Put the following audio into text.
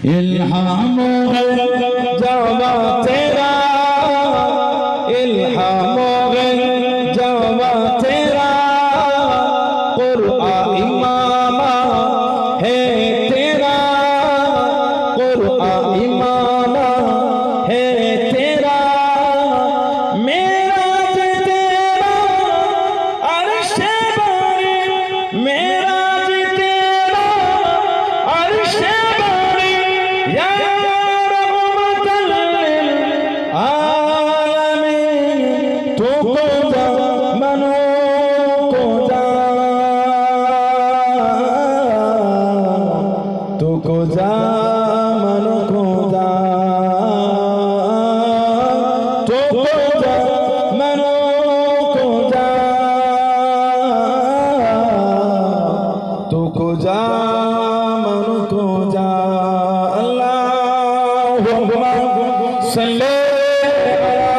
इल्हाम जावा तेरा, इल्हाम जावा तेरा, कुरआन इमामा है तेरा, कुरआन इमामा है तेरा, मेरा तेरा अर्श बारी, मेरा तेरा अर्श बारी, या रहमतल लिल आलमीन, तू को जा मनो को जा, तू को जा मनो को जा, तू को जा मनो को जा, तू को जा मनो को जा। अल्लाहुम्मा सल्ली